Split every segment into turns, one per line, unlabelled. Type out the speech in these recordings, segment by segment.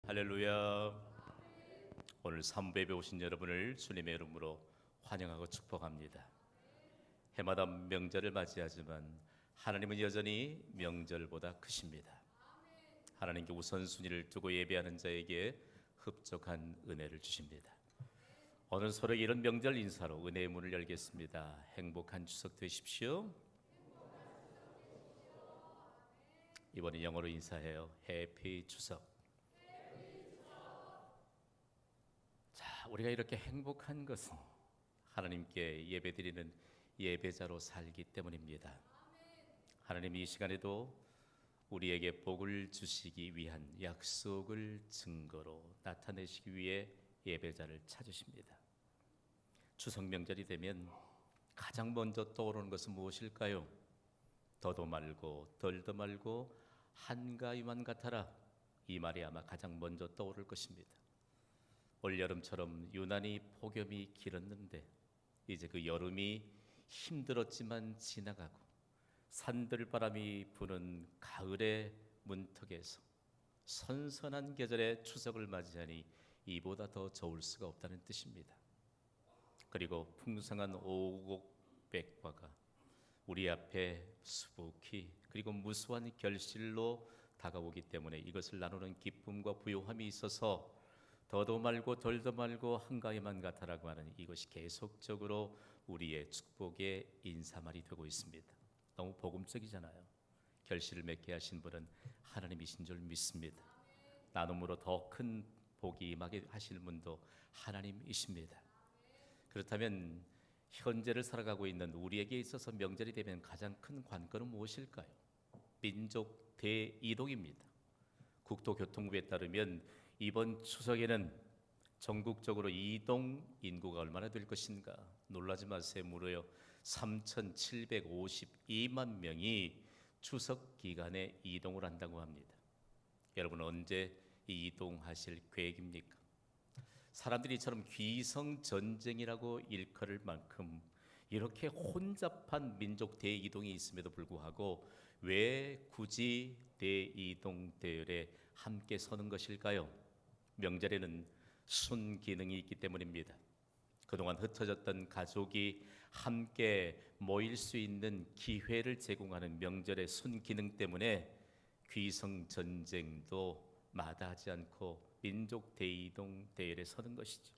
할렐루야. 오늘 삼부에 오신 여러분을 주님의 이름으로 환영하고 축복합니다. 해마다 명절을 맞이하지만 하나님은 여전히 명절보다 크십니다. 하나님께 우선순위를 두고 예배하는 자에게 흡족한 은혜를 주십니다. 오늘 서로 이런 명절 인사로 은혜의 문을 열겠습니다. 행복한 추석 되십시오. 이번에 영어로 인사해요. 해피 추석. 자, 우리가 이렇게 행복한 것은 하나님께 예배드리는 예배자로 살기 때문입니다. 하나님이 이 시간에도 우리에게 복을 주시기 위한 약속을 증거로 나타내시기 위해 예배자를 찾으십니다. 추석 명절이 되면 가장 먼저 떠오르는 것은 무엇일까요? 더도 말고 덜도 말고 한가위만 같아라. 이 말이 아마 가장 먼저 떠오를 것입니다. 올여름처럼 유난히 폭염이 길었는데 이제 그 여름이 힘들었지만 지나가고 산들바람이 부는 가을의 문턱에서 선선한 계절의 추석을 맞이하니 이보다 더 좋을 수가 없다는 뜻입니다. 그리고 풍성한 오곡백과가 우리 앞에 수북히 그리고 무수한 결실로 다가오기 때문에 이것을 나누는 기쁨과 부요함이 있어서 더도 말고 덜도 말고 한가위만 같아라고 하는 이것이 계속적으로 우리의 축복의 인사말이 되고 있습니다. 너무 복음적이잖아요. 결실을 맺게 하신 분은 하나님이신 줄 믿습니다. 나눔으로 더 큰 복이 임하게 하실 분도 하나님이십니다. 그렇다면 현재를 살아가고 있는 우리에게 있어서 명절이 되면 가장 큰 관건은 무엇일까요? 민족 대이동입니다. 국토교통부에 따르면 이번 추석에는 전국적으로 이동 인구가 얼마나 될 것인가? 놀라지 마세요. 무려 3,752만 명이 추석 기간에 이동을 한다고 합니다. 여러분 언제 이동하실 계획입니까? 사람들이 이처럼 귀성전쟁이라고 일컬을 만큼 이렇게 혼잡한 민족 대이동이 있음에도 불구하고 왜 굳이 대이동 대열에 함께 서는 것일까요? 명절에는 순기능이 있기 때문입니다. 그동안 흩어졌던 가족이 함께 모일 수 있는 기회를 제공하는 명절의 순기능 때문에 귀성전쟁도 마다하지 않고 민족 대이동 대열에 서는 것이죠.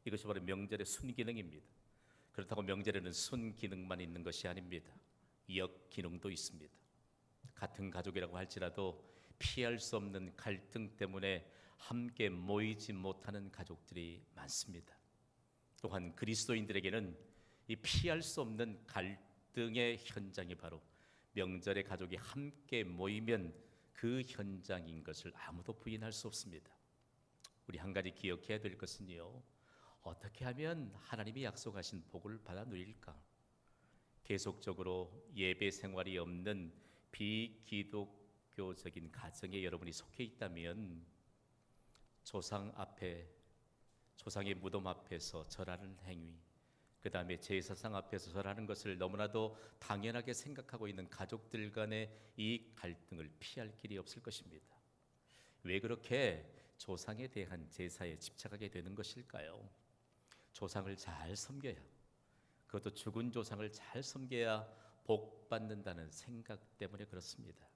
이것이 바로 명절의 순기능입니다. 그렇다고 명절에는 순기능만 있는 것이 아닙니다. 역기능도 있습니다. 같은 가족이라고 할지라도 피할 수 없는 갈등 때문에 함께 모이지 못하는 가족들이 많습니다. 또한 그리스도인들에게는 이 피할 수 없는 갈등의 현장이 바로 명절에 가족이 함께 모이면 그 현장인 것을 아무도 부인할 수 없습니다. 우리 한 가지 기억해야 될 것은요, 어떻게 하면 하나님이 약속하신 복을 받아 누릴까? 계속적으로 예배 생활이 없는 비기독교적인 가정에 여러분이 속해 있다면 조상 앞에, 조상의 무덤 앞에서 절하는 행위, 그 다음에 제사상 앞에서 절하는 것을 너무나도 당연하게 생각하고 있는 가족들 간의 이 갈등을 피할 길이 없을 것입니다. 왜 그렇게 조상에 대한 제사에 집착하게 되는 것일까요? 조상을 잘 섬겨야, 그것도 죽은 조상을 잘 섬겨야 복 받는다는 생각 때문에 그렇습니다.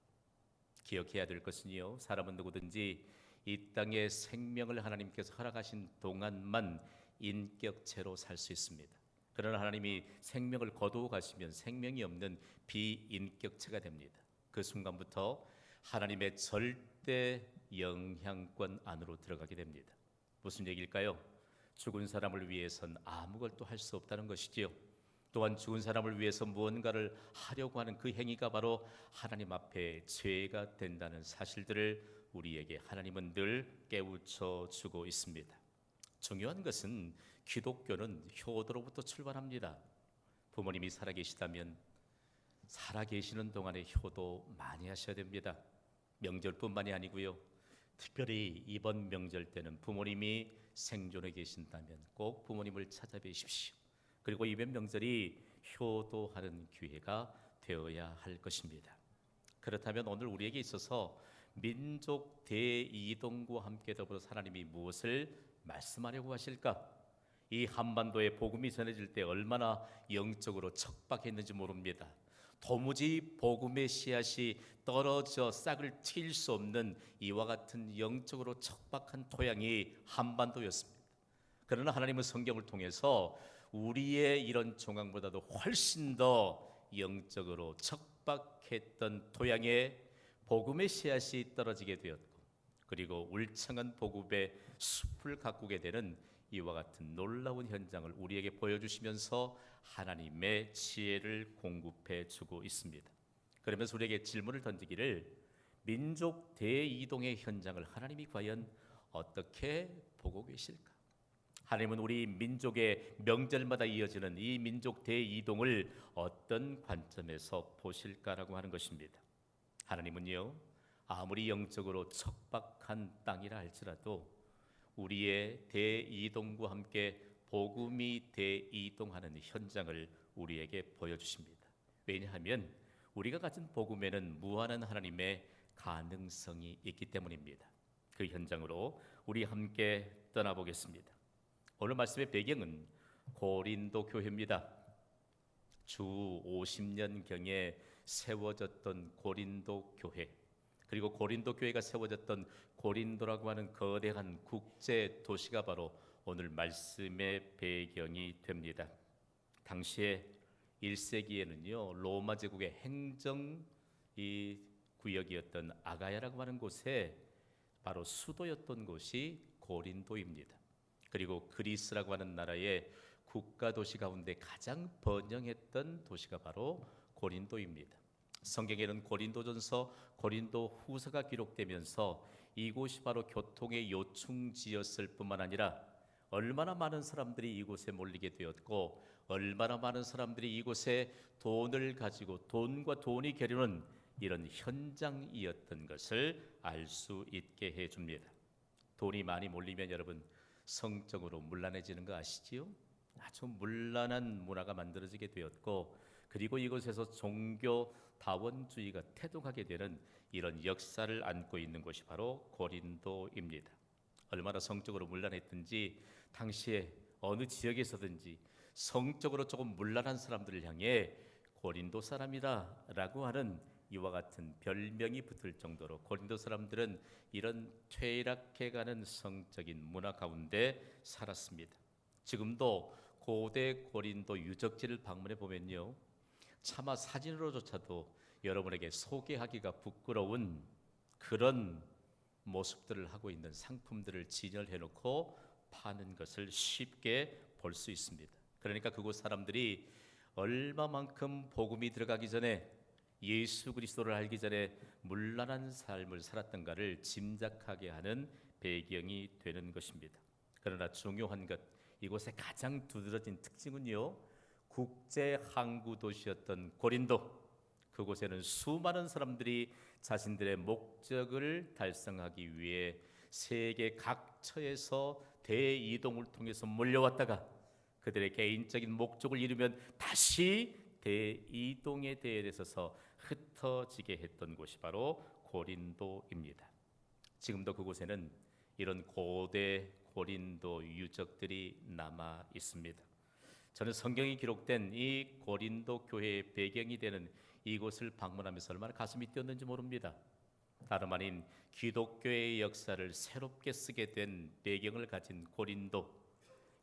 기억해야 될 것은요, 사람은 누구든지 이 땅에 생명을 하나님께서 허락하신 동안만 인격체로 살 수 있습니다. 그러나 하나님이 생명을 거두어 가시면 생명이 없는 비인격체가 됩니다. 그 순간부터 하나님의 절대 영향권 안으로 들어가게 됩니다. 무슨 얘기일까요? 죽은 사람을 위해선 아무것도 할 수 없다는 것이지요. 또한 죽은 사람을 위해서 무언가를 하려고 하는 그 행위가 바로 하나님 앞에 죄가 된다는 사실들을 우리에게 하나님은 늘 깨우쳐 주고 있습니다. 중요한 것은 기독교는 효도로부터 출발합니다. 부모님이 살아계시다면 살아계시는 동안에 효도 많이 하셔야 됩니다. 명절뿐만이 아니고요, 특별히 이번 명절 때는 부모님이 생존해 계신다면 꼭 부모님을 찾아뵈십시오. 그리고 이번 명절이 효도하는 기회가 되어야 할 것입니다. 그렇다면 오늘 우리에게 있어서 민족 대이동과 함께 더불어 하나님이 무엇을 말씀하려고 하실까? 이 한반도에 복음이 전해질 때 얼마나 영적으로 척박했는지 모릅니다. 도무지 복음의 씨앗이 떨어져 싹을 틔울 수 없는 이와 같은 영적으로 척박한 토양이 한반도였습니다. 그러나 하나님은 성경을 통해서 우리의 이런 종황보다도 훨씬 더 영적으로 척박했던 토양에 복음의 씨앗이 떨어지게 되었고, 그리고 울창한 복음의 숲을 가꾸게 되는 이와 같은 놀라운 현장을 우리에게 보여주시면서 하나님의 지혜를 공급해 주고 있습니다. 그러면서 우리에게 질문을 던지기를, 민족 대이동의 현장을 하나님이 과연 어떻게 보고 계실까? 하나님은 우리 민족의 명절마다 이어지는 이 민족 대이동을 어떤 관점에서 보실까라고 하는 것입니다. 하나님은요, 아무리 영적으로 척박한 땅이라 할지라도 우리의 대이동과 함께 복음이 대이동하는 현장을 우리에게 보여주십니다. 왜냐하면 우리가 가진 복음에는 무한한 하나님의 가능성이 있기 때문입니다. 그 현장으로 우리 함께 떠나보겠습니다. 오늘 말씀의 배경은 고린도 교회입니다. 주 50년경에 세워졌던 고린도 교회, 그리고 고린도 교회가 세워졌던 고린도라고 하는 거대한 국제 도시가 바로 오늘 말씀의 배경이 됩니다. 당시에 1세기에는요 로마 제국의 행정 이 구역이었던 아가야라고 하는 곳에 바로 수도였던 곳이 고린도입니다. 그리고 그리스라고 하는 나라의 국가 도시 가운데 가장 번영했던 도시가 바로 고린도입니다. 성경에는 고린도전서, 고린도후서가 기록되면서 이곳이 바로 교통의 요충지였을 뿐만 아니라 얼마나 많은 사람들이 이곳에 몰리게 되었고, 얼마나 많은 사람들이 이곳에 돈을 가지고 돈과 돈이 겨루는 이런 현장이었던 것을 알 수 있게 해줍니다. 돈이 많이 몰리면 여러분 성적으로 문란해지는 거 아시지요? 아주 문란한 문화가 만들어지게 되었고, 그리고 이곳에서 종교다원주의가 태동하게 되는 이런 역사를 안고 있는 곳이 바로 고린도입니다. 얼마나 성적으로 문란했든지 당시에 어느 지역에서든지 성적으로 조금 문란한 사람들을 향해 고린도 사람이다 라고 하는 이와 같은 별명이 붙을 정도로 고린도 사람들은 이런 퇴락해가는 성적인 문화 가운데 살았습니다. 지금도 고대 고린도 유적지를 방문해 보면요, 차마 사진으로조차도 여러분에게 소개하기가 부끄러운 그런 모습들을 하고 있는 상품들을 진열해 놓고 파는 것을 쉽게 볼 수 있습니다. 그러니까 그곳 사람들이 얼마만큼 복음이 들어가기 전에, 예수 그리스도를 알기 전에 문란한 삶을 살았던가를 짐작하게 하는 배경이 되는 것입니다. 그러나 중요한 것, 이곳의 가장 두드러진 특징은요, 국제 항구 도시였던 고린도, 그곳에는 수많은 사람들이 자신들의 목적을 달성하기 위해 세계 각처에서 대이동을 통해서 몰려왔다가 그들의 개인적인 목적을 이루면 다시 대이동에 대해서 흩어지게 했던 곳이 바로 고린도입니다. 지금도 그곳에는 이런 고대 고린도 유적들이 남아 있습니다. 저는 성경이 기록된 이 고린도 교회의 배경이 되는 이곳을 방문하면서 얼마나 가슴이 뛰었는지 모릅니다. 다름 아닌 기독교의 역사를 새롭게 쓰게 된 배경을 가진 고린도,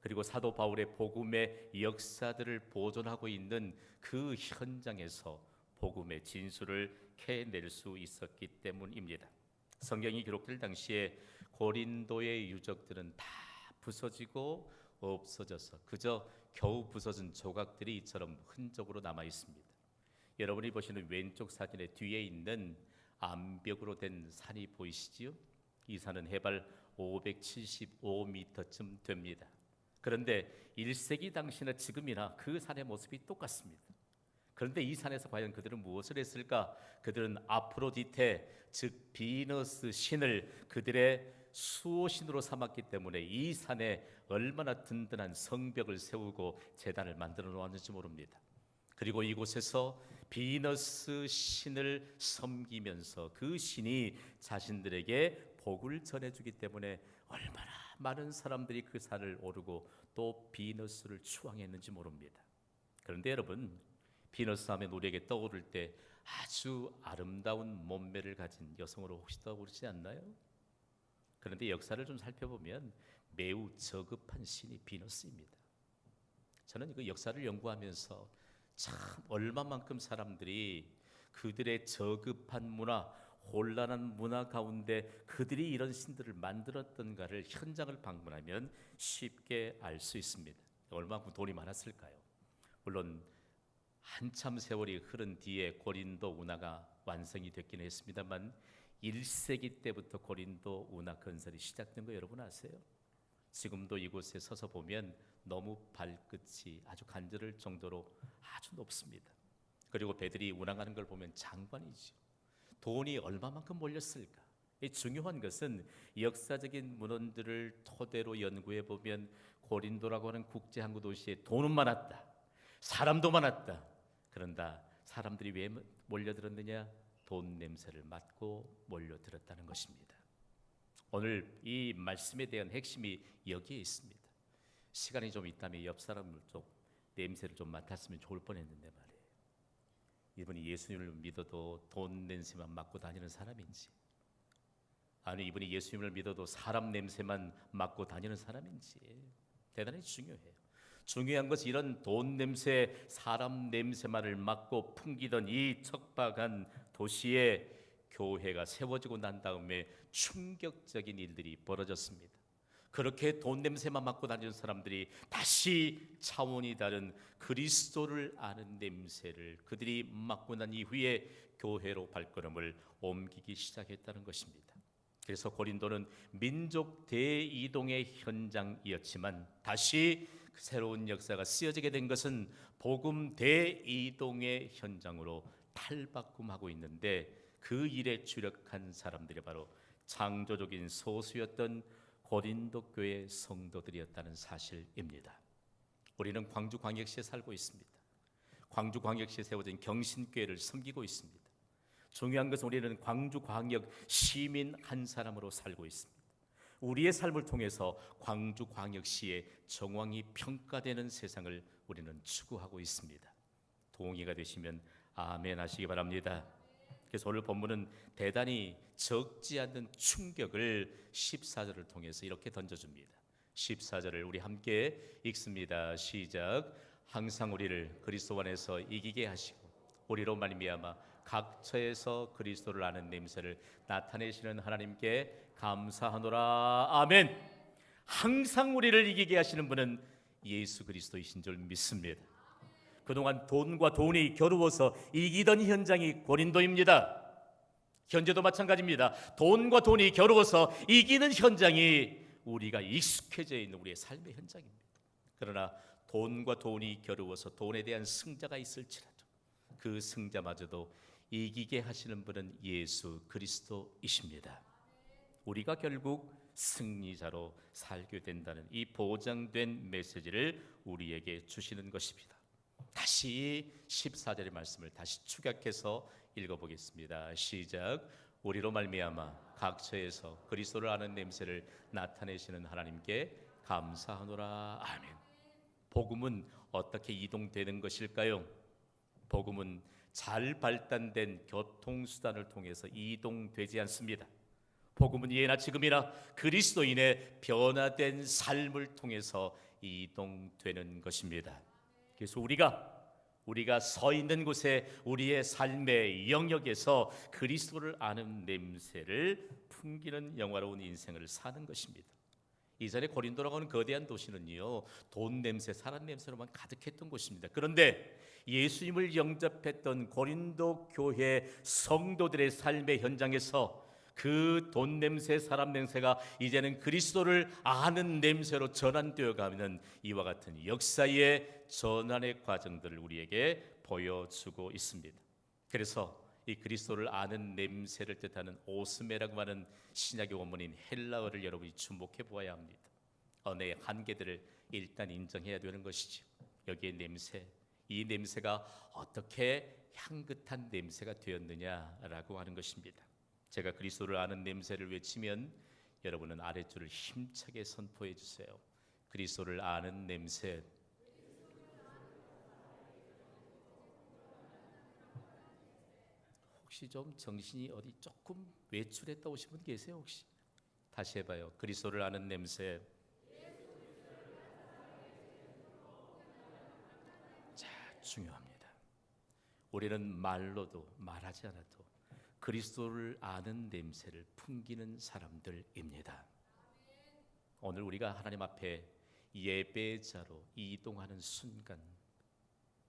그리고 사도 바울의 복음의 역사들을 보존하고 있는 그 현장에서 복음의 진수를 캐낼 수 있었기 때문입니다. 성경이 기록될 당시에 고린도의 유적들은 다 부서지고 없어져서 그저 겨우 부서진 조각들이 이처럼 흔적으로 남아 있습니다. 여러분이 보시는 왼쪽 사진의 뒤에 있는 암벽으로 된 산이 보이시지요? 이 산은 해발 575m쯤 됩니다. 그런데 1세기 당시나 지금이나 그 산의 모습이 똑같습니다. 그런데 이 산에서 과연 그들은 무엇을 했을까? 그들은 아프로디테, 즉 비너스 신을 그들의 수호신으로 삼았기 때문에 이 산에 얼마나 든든한 성벽을 세우고 제단을 만들어 놓았는지 모릅니다. 그리고 이곳에서 비너스 신을 섬기면서 그 신이 자신들에게 복을 전해주기 때문에 얼마나 많은 사람들이 그 산을 오르고 또 비너스를 추앙했는지 모릅니다. 그런데 여러분, 비너스 하면 우리에게 떠오를 때 아주 아름다운 몸매를 가진 여성으로 혹시 떠오르지 않나요? 그런데 역사를 좀 살펴보면 매우 저급한 신이 비너스입니다. 저는 그 역사를 연구하면서 참 얼마만큼 사람들이 그들의 저급한 문화, 혼란한 문화 가운데 그들이 이런 신들을 만들었던가를 현장을 방문하면 쉽게 알 수 있습니다. 얼마만큼 돈이 많았을까요? 물론 한참 세월이 흐른 뒤에 고린도 운하가 완성이 됐긴 했습니다만 1세기 때부터 고린도 운하 건설이 시작된 거 여러분 아세요? 지금도 이곳에 서서 보면 너무 발끝이 아주 간절할 정도로 아주 높습니다. 그리고 배들이 운항하는 걸 보면 장관이죠. 돈이 얼마만큼 몰렸을까? 이 중요한 것은 역사적인 문헌들을 토대로 연구해 보면 고린도라고 하는 국제 항구 도시에 돈은 많았다, 사람도 많았다. 그런다 사람들이 왜 몰려들었느냐? 돈 냄새를 맡고 몰려들었다는 것입니다. 오늘 이 말씀에 대한 핵심이 여기에 있습니다. 시간이 좀 있다면 옆 사람을 좀 냄새를 좀 맡았으면 좋을 뻔했는데 말이에요. 이분이 예수님을 믿어도 돈 냄새만 맡고 다니는 사람인지, 아니 이분이 예수님을 믿어도 사람 냄새만 맡고 다니는 사람인지 대단히 중요해요. 중요한 것은 이런 돈 냄새, 사람 냄새만을 맡고 풍기던 이 척박한 도시에 교회가 세워지고 난 다음에 충격적인 일들이 벌어졌습니다. 그렇게 돈 냄새만 맡고 다니는 사람들이 다시 차원이 다른 그리스도를 아는 냄새를 그들이 맡고 난 이후에 교회로 발걸음을 옮기기 시작했다는 것입니다. 그래서 고린도는 민족 대이동의 현장이었지만 다시 새로운 역사가 쓰여지게 된 것은 복음 대이동의 현장으로 탈바꿈하고 있는데 그 일에 주력한 사람들이 바로 창조적인 소수였던 고린도 교회 성도들이었다는 사실입니다. 우리는 광주광역시에 살고 있습니다. 광주광역시에 세워진 경신교회를 섬기고 있습니다. 중요한 것은 우리는 광주광역 시민 한 사람으로 살고 있습니다. 우리의 삶을 통해서 광주광역시의 정황이 평가되는 세상을 우리는 추구하고 있습니다. 동의가 되시면 아멘 하시기 바랍니다. 그래서 오늘 본문은 대단히 적지 않는 충격을 14절을 통해서 이렇게 던져줍니다. 14절을 우리 함께 읽습니다. 시작. 항상 우리를 그리스도 안에서 이기게 하시고 우리로 말미암아 각 처에서 그리스도를 아는 냄새를 나타내시는 하나님께 감사하노라. 아멘. 항상 우리를 이기게 하시는 분은 예수 그리스도이신 줄 믿습니다. 그동안 돈과 돈이 겨루어서 이기던 현장이 고린도입니다. 현재도 마찬가지입니다. 돈과 돈이 겨루어서 이기는 현장이 우리가 익숙해져 있는 우리의 삶의 현장입니다. 그러나 돈과 돈이 겨루어서 돈에 대한 승자가 있을지라도 그 승자마저도 이기게 하시는 분은 예수 그리스도이십니다. 우리가 결국 승리자로 살게 된다는 이 보장된 메시지를 우리에게 주시는 것입니다. 다시 14절의 말씀을 다시 축약해서 읽어보겠습니다. 시작. 우리로 말미암아 각처에서 그리스도를 아는 냄새를 나타내시는 하나님께 감사하노라. 아멘. 복음은 어떻게 이동되는 것일까요? 복음은 잘 발달된 교통수단을 통해서 이동되지 않습니다. 복음은 예나 지금이나 그리스도인의 변화된 삶을 통해서 이동되는 것입니다. 그래서 우리가 서 있는 곳에 우리의 삶의 영역에서 그리스도를 아는 냄새를 풍기는 영화로운 인생을 사는 것입니다. 이전에 고린도라고 하는 거대한 도시는요, 돈 냄새, 사람 냄새로만 가득했던 곳입니다. 그런데 예수님을 영접했던 고린도 교회 성도들의 삶의 현장에서 그 돈 냄새, 사람 냄새가 이제는 그리스도를 아는 냄새로 전환되어 가는 이와 같은 역사의 전환의 과정들을 우리에게 보여주고 있습니다. 그래서 이 그리스도를 아는 냄새를 뜻하는 오스메라고 하는 신약의 원문인 헬라어를 여러분이 주목해 보아야 합니다. 언어의 한계들을 일단 인정해야 되는 것이죠. 여기에 냄새, 이 냄새가 어떻게 향긋한 냄새가 되었느냐라고 하는 것입니다. 제가 그리스도를 아는 냄새를 외치면 여러분은 아랫줄을 힘차게 선포해 주세요. 그리스도를 아는 냄새. 혹시 좀 정신이 어디 조금 외출했다 오신 분 계세요? 혹시 다시 해봐요. 그리스도를 아는 냄새. 자, 중요합니다. 우리는 말로도 말하지 않아도 그리스도를 아는 냄새를 풍기는 사람들입니다. 오늘 우리가 하나님 앞에 예배자로 이동하는 순간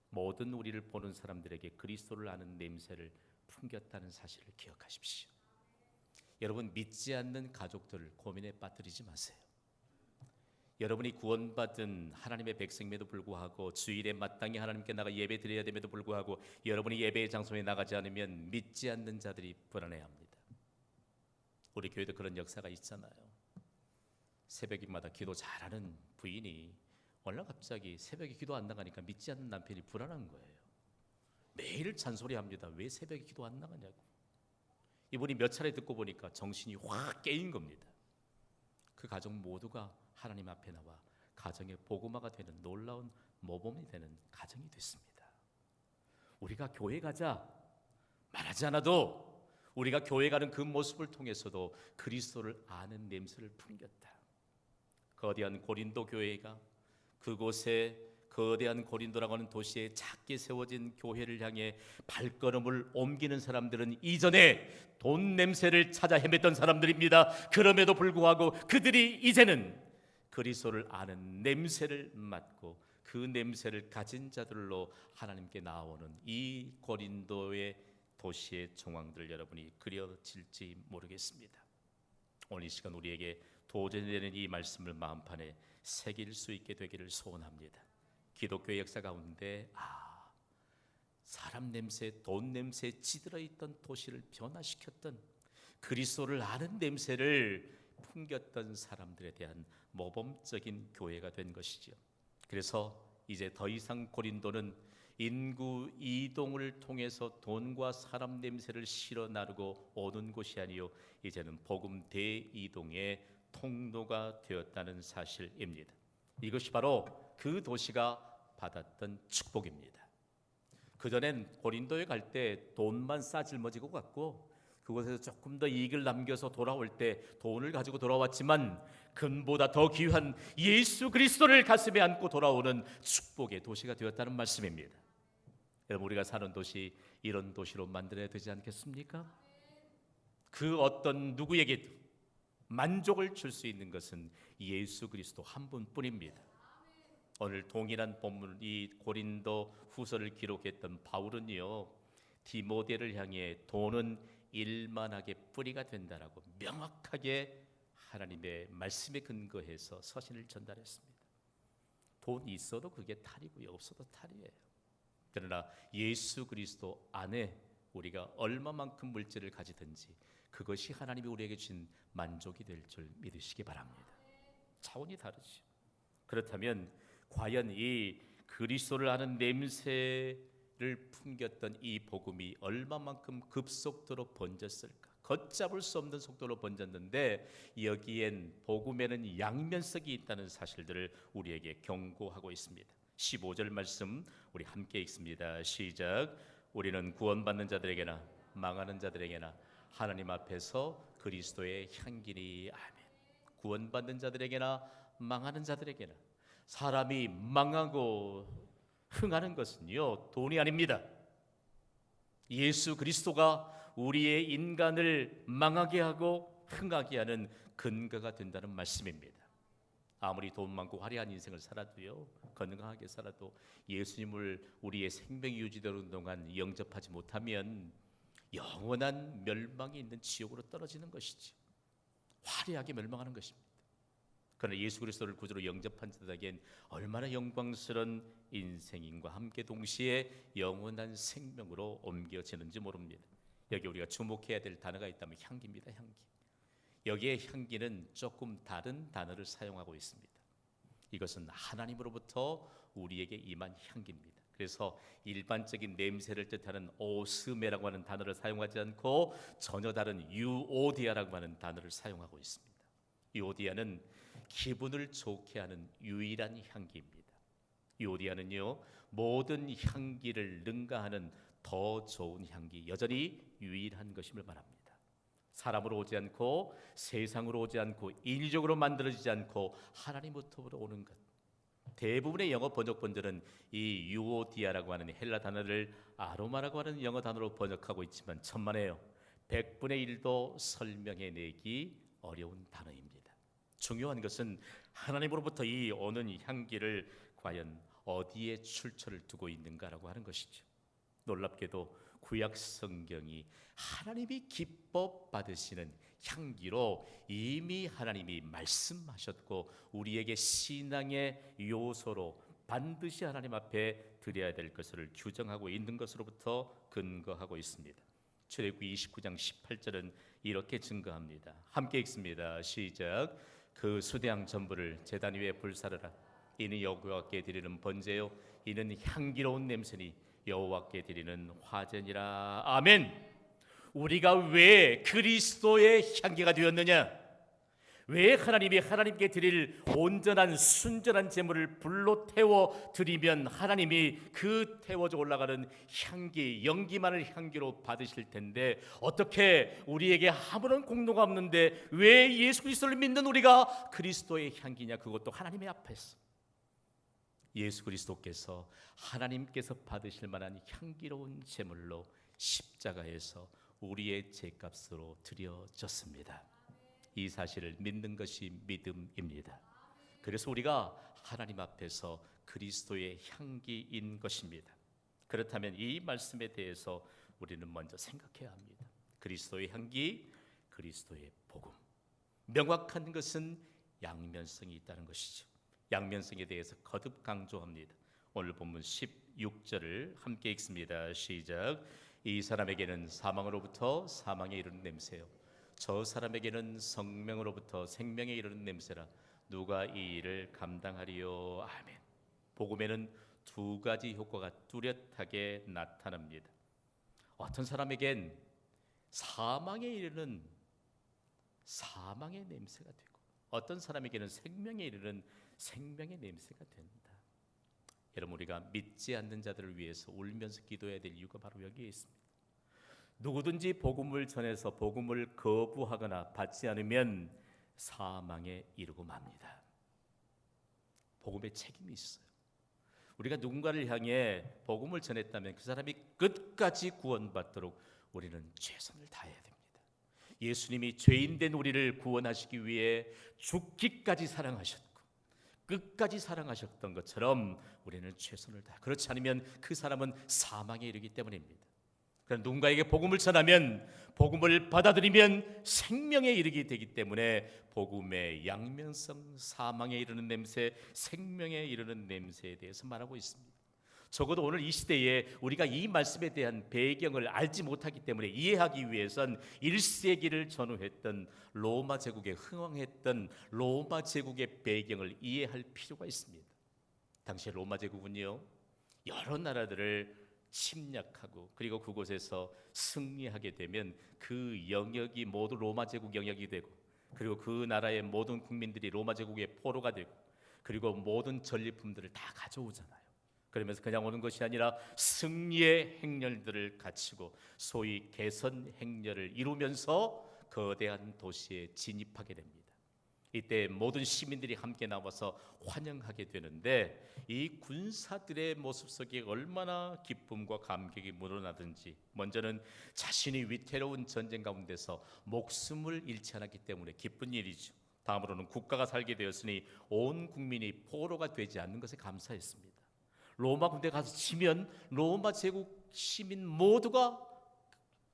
모든 우리를 보는 사람들에게 그리스도를 아는 냄새를 풍겼다는 사실을 기억하십시오. 여러분, 믿지 않는 가족들을 고민에 빠뜨리지 마세요. 여러분이 구원받은 하나님의 백성임에도 불구하고 주일에 마땅히 하나님께 나가 예배 드려야 됨에도 불구하고 여러분이 예배의 장소에 나가지 않으면 믿지 않는 자들이 불안해합니다. 우리 교회도 그런 역사가 있잖아요. 새벽마다 기도 잘하는 부인이 어느 날 갑자기 새벽에 기도 안 나가니까 믿지 않는 남편이 불안한 거예요. 매일 잔소리합니다. 왜 새벽에 기도 안 나가냐고. 이분이 몇 차례 듣고 보니까 정신이 확 깨인 겁니다. 그 가정 모두가 하나님 앞에 나와 가정의 복음화가 되는 놀라운 모범이 되는 가정이 됐습니다. 우리가 교회 가자 말하지 않아도 우리가 교회 가는 그 모습을 통해서도 그리스도를 아는 냄새를 풍겼다. 거대한 고린도 교회가 그곳에 거대한 고린도라고 하는 도시에 작게 세워진 교회를 향해 발걸음을 옮기는 사람들은 이전에 돈 냄새를 찾아 헤맸던 사람들입니다. 그럼에도 불구하고 그들이 이제는 그리스도를 아는 냄새를 맡고 그 냄새를 가진 자들로 하나님께 나아오는 이 고린도의 도시의 정황들 여러분이 그려질지 모르겠습니다. 오늘 이 시간 우리에게 도전되는 이 말씀을 마음판에 새길 수 있게 되기를 소원합니다. 기독교의 역사 가운데 사람 냄새, 돈 냄새에 찌들어 있던 도시를 변화시켰던 그리스도를 아는 냄새를 풍겼던 사람들에 대한 모범적인 교회가 된 것이죠. 그래서 이제 더 이상 고린도는 인구 이동을 통해서 돈과 사람 냄새를 실어 나르고 오는 곳이 아니요 이제는 복음 대이동의 통로가 되었다는 사실입니다. 이것이 바로 그 도시가 받았던 축복입니다. 그전엔 고린도에 갈 때 돈만 싸질머지고 갔고 그곳에서 조금 더 이익을 남겨서 돌아올 때 돈을 가지고 돌아왔지만 금보다 더 귀한 예수 그리스도를 가슴에 안고 돌아오는 축복의 도시가 되었다는 말씀입니다. 여러분, 우리가 사는 도시 이런 도시로 만들어야 되지 않겠습니까? 그 어떤 누구에게도 만족을 줄 수 있는 것은 예수 그리스도 한 분뿐입니다. 오늘 동일한 본문 이 고린도 후서를 기록했던 바울은요 디모데를 향해 돈은 일만하게 뿌리가 된다라고 명확하게 하나님의 말씀에 근거해서 서신을 전달했습니다. 돈이 있어도 그게 탈이고요 없어도 탈이에요. 그러나 예수 그리스도 안에 우리가 얼마만큼 물질을 가지든지 그것이 하나님이 우리에게 주신 만족이 될 줄 믿으시기 바랍니다. 차원이 다르죠. 그렇다면 과연 이 그리스도를 아는 냄새를 풍겼던 이 복음이 얼마만큼 급속도로 번졌을까? 걷잡을 수 없는 속도로 번졌는데 여기엔 복음에는 양면성이 있다는 사실들을 우리에게 경고하고 있습니다. 15절 말씀 우리 함께 읽습니다. 시작. 우리는 구원받는 자들에게나 망하는 자들에게나 하나님 앞에서 그리스도의 향기니. 아멘. 구원받는 자들에게나 망하는 자들에게나 사람이 망하고 흥하는 것은요 돈이 아닙니다. 예수 그리스도가 우리의 인간을 망하게 하고 흥하게 하는 근거가 된다는 말씀입니다. 아무리 돈 많고 화려한 인생을 살아도요 건강하게 살아도 예수님을 우리의 생명이 유지되는 동안 영접하지 못하면 영원한 멸망이 있는 지옥으로 떨어지는 것이지 화려하게 멸망하는 것입니다. 그러나 예수 그리스도를 구주로 영접한 자들에겐 얼마나 영광스러운 인생인과 함께 동시에 영원한 생명으로 옮겨지는지 모릅니다. 여기 우리가 주목해야 될 단어가 있다면 향기입니다. 향기. 여기에 향기는 조금 다른 단어를 사용하고 있습니다. 이것은 하나님으로부터 우리에게 임한 향기입니다. 그래서 일반적인 냄새를 뜻하는 오스메라고 하는 단어를 사용하지 않고 전혀 다른 유오디아라고 하는 단어를 사용하고 있습니다. 유오디아는 기분을 좋게 하는 유일한 향기입니다. 유오디아는요, 모든 향기를 능가하는 더 좋은 향기, 여전히 유일한 것임을 말합니다. 사람으로 오지 않고 세상으로 오지 않고 인위적으로 만들어지지 않고 하나님으로부터 오는 것. 대부분의 영어 번역본들은 이 유오디아라고 하는 헬라 단어를 아로마라고 하는 영어 단어로 번역하고 있지만 천만에요, 100분의 1도 설명해내기 어려운 단어입니다. 중요한 것은 하나님으로부터 이 오는 향기를 과연 어디에 출처를 두고 있는가라고 하는 것이죠. 놀랍게도 구약 성경이 하나님이 기뻐 받으시는 향기로 이미 하나님이 말씀하셨고 우리에게 신앙의 요소로 반드시 하나님 앞에 드려야 될 것을 규정하고 있는 것으로부터 근거하고 있습니다. 출애굽기 29장 18절은 이렇게 증거합니다. 함께 읽습니다. 시작. 그 수대양 전부를 제단 위에 불사르라. 이는 여호와께 드리는 번제요 이는 향기로운 냄새니 여호와께 드리는 화제니라. 아멘. 우리가 왜 그리스도의 향기가 되었느냐? 왜 하나님께 드릴 온전한 순전한 제물을 불로 태워 드리면 하나님이 그 태워져 올라가는 향기, 연기만을 향기로 받으실 텐데 어떻게 우리에게 아무런 공로가 없는데 왜 예수 그리스도를 믿는 우리가 그리스도의 향기냐? 그것도 하나님의 앞에서 예수 그리스도께서 하나님께서 받으실 만한 향기로운 제물로 십자가에서 우리의 죄값으로 드려졌습니다. 이 사실을 믿는 것이 믿음입니다. 그래서 우리가 하나님 앞에서 그리스도의 향기인 것입니다. 그렇다면 이 말씀에 대해서 우리는 먼저 생각해야 합니다. 그리스도의 향기, 그리스도의 복음. 명확한 것은 양면성이 있다는 것이죠. 양면성에 대해서 거듭 강조합니다. 오늘 본문 16절을 함께 읽습니다. 시작. 이 사람에게는 사망으로부터 사망에 이르는 냄새요 저 사람에게는 생명으로부터 생명에 이르는 냄새라. 누가 이 일을 감당하리요? 아멘. 복음에는 두 가지 효과가 뚜렷하게 나타납니다. 어떤 사람에겐 사망에 이르는 사망의 냄새가 되고 어떤 사람에게는 생명에 이르는 생명의 냄새가 된다. 여러분, 우리가 믿지 않는 자들을 위해서 울면서 기도해야 될 이유가 바로 여기에 있습니다. 누구든지 복음을 전해서 복음을 거부하거나 받지 않으면 사망에 이르고 맙니다. 복음에 책임이 있어요. 우리가 누군가를 향해 복음을 전했다면 그 사람이 끝까지 구원받도록 우리는 최선을 다해야 됩니다. 예수님이 죄인된 우리를 구원하시기 위해 죽기까지 사랑하셨고 끝까지 사랑하셨던 것처럼 우리는 최선을 다해. 그렇지 않으면 그 사람은 사망에 이르기 때문입니다. 그러나 누군가에게 복음을 전하면 복음을 받아들이면 생명에 이르게 되기 때문에 복음의 양면성, 사망에 이르는 냄새, 생명에 이르는 냄새에 대해서 말하고 있습니다. 적어도 오늘 이 시대에 우리가 이 말씀에 대한 배경을 알지 못하기 때문에 이해하기 위해선 1세기를 전후했던 로마 제국에 흥왕했던 로마 제국의 배경을 이해할 필요가 있습니다. 당시 로마 제국은요, 여러 나라들을 침략하고 그리고 그곳에서 승리하게 되면 그 영역이 모두 로마 제국 영역이 되고 그리고 그 나라의 모든 국민들이 로마 제국의 포로가 되고 그리고 모든 전리품들을 다 가져오잖아요. 그러면서 그냥 오는 것이 아니라 승리의 행렬들을 갖추고 소위 개선 행렬을 이루면서 거대한 도시에 진입하게 됩니다. 이때 모든 시민들이 함께 나와서 환영하게 되는데 이 군사들의 모습 속에 얼마나 기쁨과 감격이 묻어나든지 먼저는 자신이 위태로운 전쟁 가운데서 목숨을 잃지 않았기 때문에 기쁜 일이죠. 다음으로는 국가가 살게 되었으니 온 국민이 포로가 되지 않는 것에 감사했습니다. 로마 군대 가서 치면 로마 제국 시민 모두가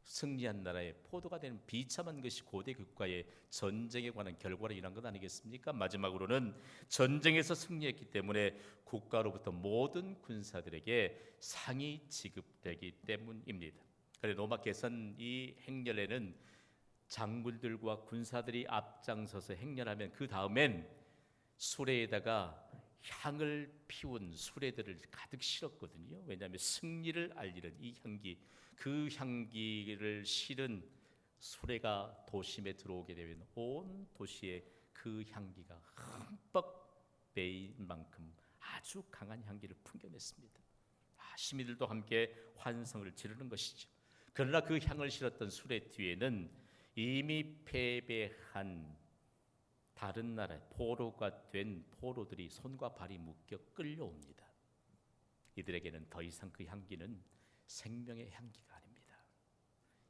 승리한 나라의 포도가 되는 비참한 것이 고대 국가의 전쟁에 관한 결과로 인한 것 아니겠습니까? 마지막으로는 전쟁에서 승리했기 때문에 국가로부터 모든 군사들에게 상이 지급되기 때문입니다. 그래서 로마 개선 이 행렬에는 장군들과 군사들이 앞장서서 행렬하면 그 다음엔 수레에다가 향을 피운 수레들을 가득 실었거든요. 왜냐하면 승리를 알리는 이 향기, 그 향기를 실은 수레가 도심에 들어오게 되면 온 도시에 그 향기가 흠뻑 배일 만큼 아주 강한 향기를 풍겨냈습니다. 시민들도 함께 환성을 지르는 것이죠. 그러나 그 향을 실었던 수레 뒤에는 이미 패배한 다른 나라의 포로가 된 포로들이 손과 발이 묶여 끌려옵니다. 이들에게는 더 이상 그 향기는 생명의 향기가 아닙니다.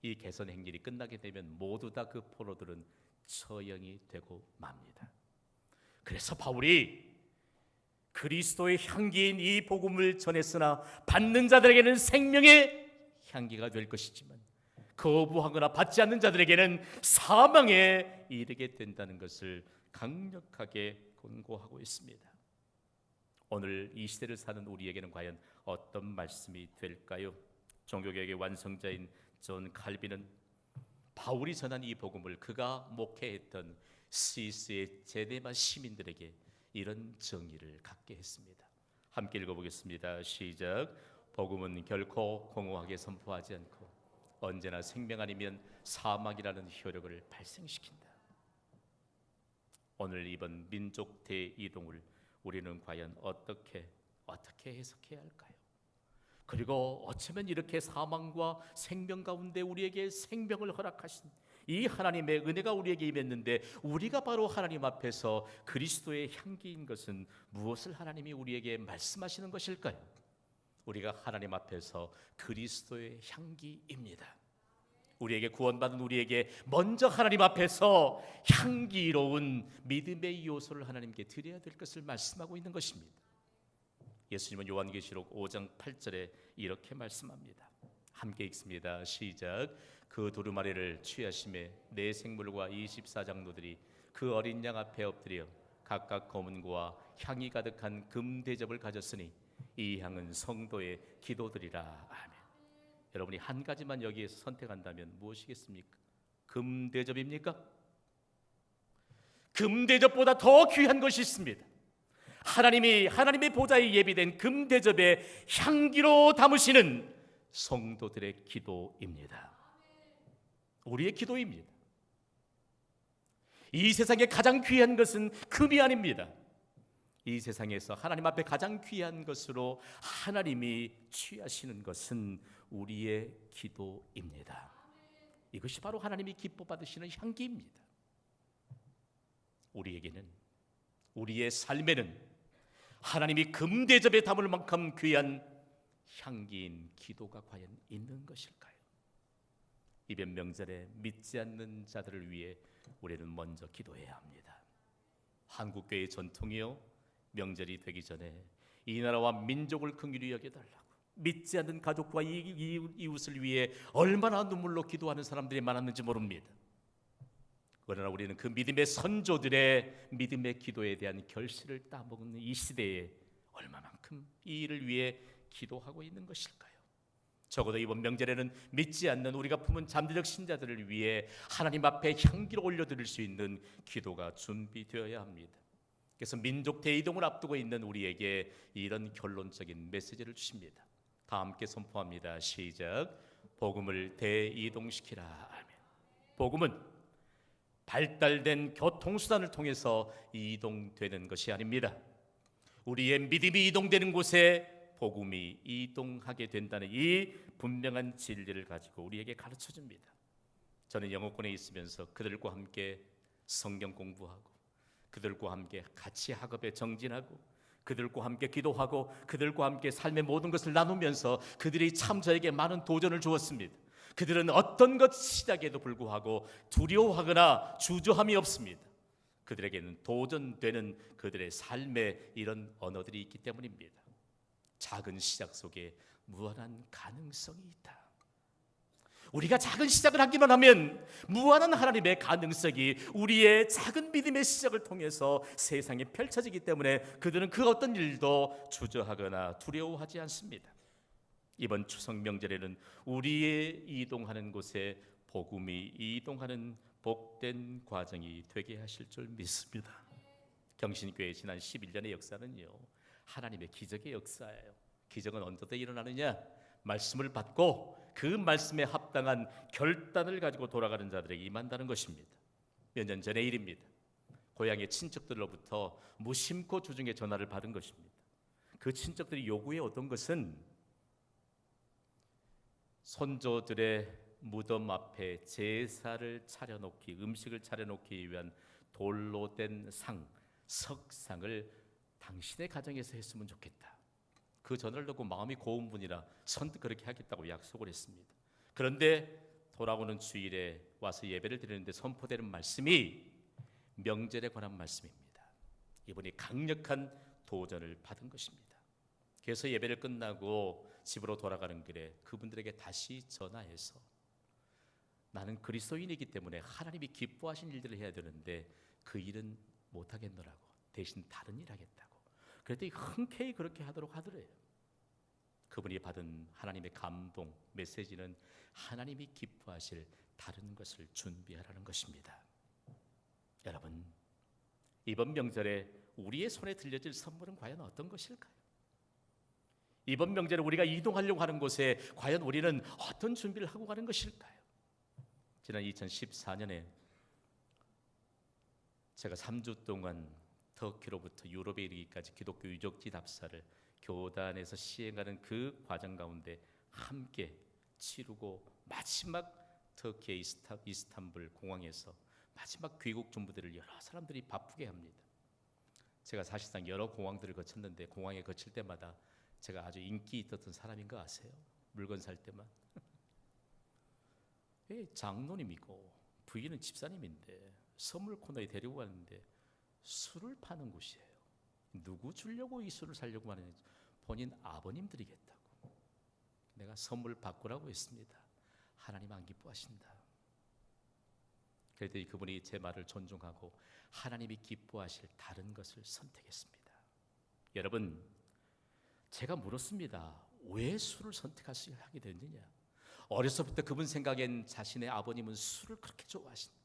이 개선 행진이 끝나게 되면 모두 다 그 포로들은 처형이 되고 맙니다. 그래서 바울이 그리스도의 향기인 이 복음을 전했으나 받는 자들에게는 생명의 향기가 될 것이지만 거부하거나 받지 않는 자들에게는 사망에 이르게 된다는 것을 강력하게 권고하고 있습니다. 오늘 이 시대를 사는 우리에게는 과연 어떤 말씀이 될까요? 종교개혁의 완성자인 존 칼빈은 바울이 전한 이 복음을 그가 목회했던 스위스의 제네바 시민들에게 이런 정의를 갖게 했습니다. 함께 읽어보겠습니다. 시작. 복음은 결코 공허하게 선포하지 않고 언제나 생명 아니면 사망이라는 효력을 발생시킨다. 오늘 이번 민족 대이동을 우리는 과연 어떻게 해석해야 할까요? 그리고 어쩌면 이렇게 사망과 생명 가운데 우리에게 생명을 허락하신 이 하나님의 은혜가 우리에게 임했는데 우리가 바로 하나님 앞에서 그리스도의 향기인 것은 무엇을 하나님이 우리에게 말씀하시는 것일까요? 우리가 하나님 앞에서 그리스도의 향기입니다. 우리에게 구원받은 우리에게 먼저 하나님 앞에서 향기로운 믿음의 요소를 하나님께 드려야 될 것을 말씀하고 있는 것입니다. 예수님은 요한계시록 5장 8절에 이렇게 말씀합니다. 함께 읽습니다. 시작. 그 두루마리를 취하심에 네 생물과 24장로들이 그 어린 양 앞에 엎드려 각각 검은고와 향이 가득한 금 대접을 가졌으니 이 향은 성도의 기도들이라. 아멘. 여러분이 한 가지만 여기에서 선택한다면 무엇이겠습니까? 금 대접입니까? 금 대접보다 더 귀한 것이 있습니다. 하나님의 보좌에 예비된 금 대접에 향기로 담으시는 성도들의 기도입니다. 우리의 기도입니다. 이 세상에 가장 귀한 것은 금이 아닙니다. 이 세상에서 하나님 앞에 가장 귀한 것으로 하나님이 취하시는 것은 우리의 기도입니다. 이것이 바로 하나님이 기뻐 받으시는 향기입니다. 우리에게는, 우리의 삶에는 하나님이 금대접에 담을 만큼 귀한 향기인 기도가 과연 있는 것일까요? 이번 명절에 믿지 않는 자들을 위해 우리는 먼저 기도해야 합니다. 한국교회의 전통이요, 명절이 되기 전에 이 나라와 민족을 긍휼히 여겨달라고 믿지 않는 가족과 이웃을 위해 얼마나 눈물로 기도하는 사람들이 많았는지 모릅니다. 그러나 우리는 그 믿음의 선조들의 믿음의 기도에 대한 결실을 따먹는 이 시대에 얼마만큼 이 일을 위해 기도하고 있는 것일까요? 적어도 이번 명절에는 믿지 않는 우리가 품은 잠재적 신자들을 위해 하나님 앞에 향기를 올려드릴 수 있는 기도가 준비되어야 합니다. 그래서 민족 대이동을 앞두고 있는 우리에게 이런 결론적인 메시지를 주십니다. 다 함께 선포합니다. 시작. 복음을 대이동시키라. 아멘. 복음은 발달된 교통수단을 통해서 이동되는 것이 아닙니다. 우리의 믿음이 이동되는 곳에 복음이 이동하게 된다는 이 분명한 진리를 가지고 우리에게 가르쳐 줍니다. 저는 영어권에 있으면서 그들과 함께 성경 공부하고 그들과 함께 같이 학업에 정진하고 그들과 함께 기도하고 그들과 함께 삶의 모든 것을 나누면서 그들이 참 저에게 많은 도전을 주었습니다. 그들은 어떤 것 시작에도 불구하고 두려워하거나 주저함이 없습니다. 그들에게는 도전되는 그들의 삶의 이런 언어들이 있기 때문입니다. 작은 시작 속에 무한한 가능성이 있다. 우리가 작은 시작을 하기만 하면 무한한 하나님의 가능성이 우리의 작은 믿음의 시작을 통해서 세상에 펼쳐지기 때문에 그들은 그 어떤 일도 주저하거나 두려워하지 않습니다. 이번 추석 명절에는 우리의 이동하는 곳에 복음이 이동하는 복된 과정이 되게 하실 줄 믿습니다. 경신교회 지난 11년의 역사는요, 하나님의 기적의 역사예요. 기적은 언제부터 일어나느냐? 말씀을 받고 그 말씀에 합당한 결단을 가지고 돌아가는 자들에게 임한다는 것입니다. 몇 년 전의 일입니다. 고향의 친척들로부터 무심코 주중에 전화를 받은 것입니다. 그 친척들이 요구해 오던 것은 손조들의 무덤 앞에 제사를 차려놓기, 음식을 차려놓기 위한 돌로 된 상, 석상을 당신의 가정에서 했으면 좋겠다. 그 전화를 듣고 마음이 고운 분이라 선뜻 그렇게 하겠다고 약속을 했습니다. 그런데 돌아오는 주일에 와서 예배를 드리는데 선포되는 말씀이 명절에 관한 말씀입니다. 이분이 강력한 도전을 받은 것입니다. 그래서 예배를 끝나고 집으로 돌아가는 길에 그분들에게 다시 전화해서 나는 그리스도인이기 때문에 하나님이 기뻐하신 일들을 해야 되는데 그 일은 못하겠노라고, 대신 다른 일 하겠다고. 그랬더니 흔쾌히 그렇게 하도록 하더래요. 그분이 받은 하나님의 감동 메시지는 하나님이 기뻐하실 다른 것을 준비하라는 것입니다. 여러분, 이번 명절에 우리의 손에 들려질 선물은 과연 어떤 것일까요? 이번 명절에 우리가 이동하려고 하는 곳에 과연 우리는 어떤 준비를 하고 가는 것일까요? 지난 2014년에 제가 3주 동안 터키로부터 유럽에 이르기까지 기독교 유적지 답사를 교단에서 시행하는 그 과정 가운데 함께 치르고 마지막 터키의 이스탄불 공항에서 마지막 귀국 준비들을 여러 사람들이 바쁘게 합니다. 제가 사실상 여러 공항들을 거쳤는데 공항에 거칠 때마다 제가 아주 인기 있었던 사람인 거 아세요? 물건 살 때만. 장로님이고 부인은 집사님인데 선물 코너에 데리고 가는데 술을 파는 곳이에요. 누구 주려고 이 술을 사려고 하느냐? 본인 아버님 드리겠다고. 내가 선물 바꾸라고 했습니다. 하나님 안 기뻐하신다. 그랬더니 그분이 제 말을 존중하고 하나님이 기뻐하실 다른 것을 선택했습니다. 여러분, 제가 물었습니다. 왜 술을 선택하게 됐느냐? 어려서부터 그분 생각엔 자신의 아버님은 술을 그렇게 좋아하신대.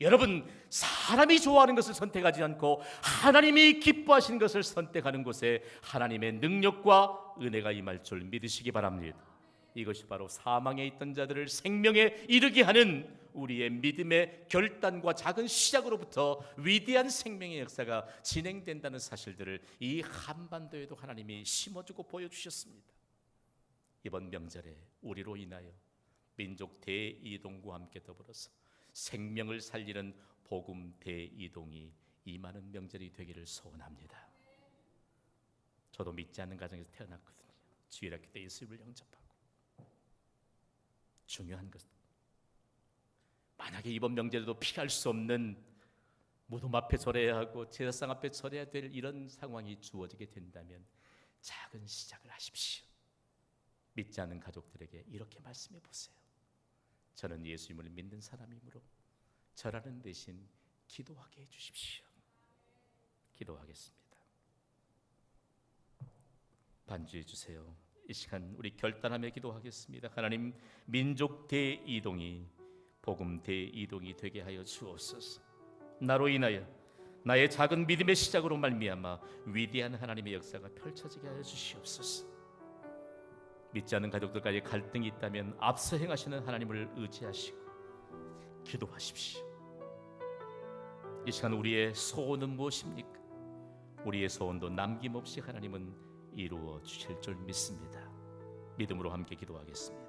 여러분, 사람이 좋아하는 것을 선택하지 않고 하나님이 기뻐하시는 것을 선택하는 곳에 하나님의 능력과 은혜가 임할 줄 믿으시기 바랍니다. 이것이 바로 사망에 있던 자들을 생명에 이르게 하는 우리의 믿음의 결단과 작은 시작으로부터 위대한 생명의 역사가 진행된다는 사실들을 이 한반도에도 하나님이 심어주고 보여주셨습니다. 이번 명절에 우리로 인하여 민족 대이동과 함께 더불어서 생명을 살리는 복음 대이동이 임하는 명절이 되기를 소원합니다. 저도 믿지 않는 가정에서 태어났거든요. 주일학교 때 예수님을 영접하고. 중요한 것은 만약에 이번 명절에도 피할 수 없는 무덤 앞에 절해야 하고 제사상 앞에 절해야 될 이런 상황이 주어지게 된다면 작은 시작을 하십시오. 믿지 않는 가족들에게 이렇게 말씀해 보세요. 저는 예수님을 믿는 사람이므로 절하는 대신 기도하게 해주십시오. 기도하겠습니다. 반주해 주세요. 이 시간 우리 결단하며 기도하겠습니다. 하나님, 민족 대이동이 복음 대이동이 되게 하여 주옵소서. 나로 인하여 나의 작은 믿음의 시작으로 말미암아 위대한 하나님의 역사가 펼쳐지게 하여 주시옵소서. 믿지 않는 가족들까지 갈등이 있다면 앞서 행하시는 하나님을 의지하시고 기도하십시오. 이 시간 우리의 소원은 무엇입니까? 우리의 소원도 남김없이 하나님은 이루어 주실 줄 믿습니다. 믿음으로 함께 기도하겠습니다.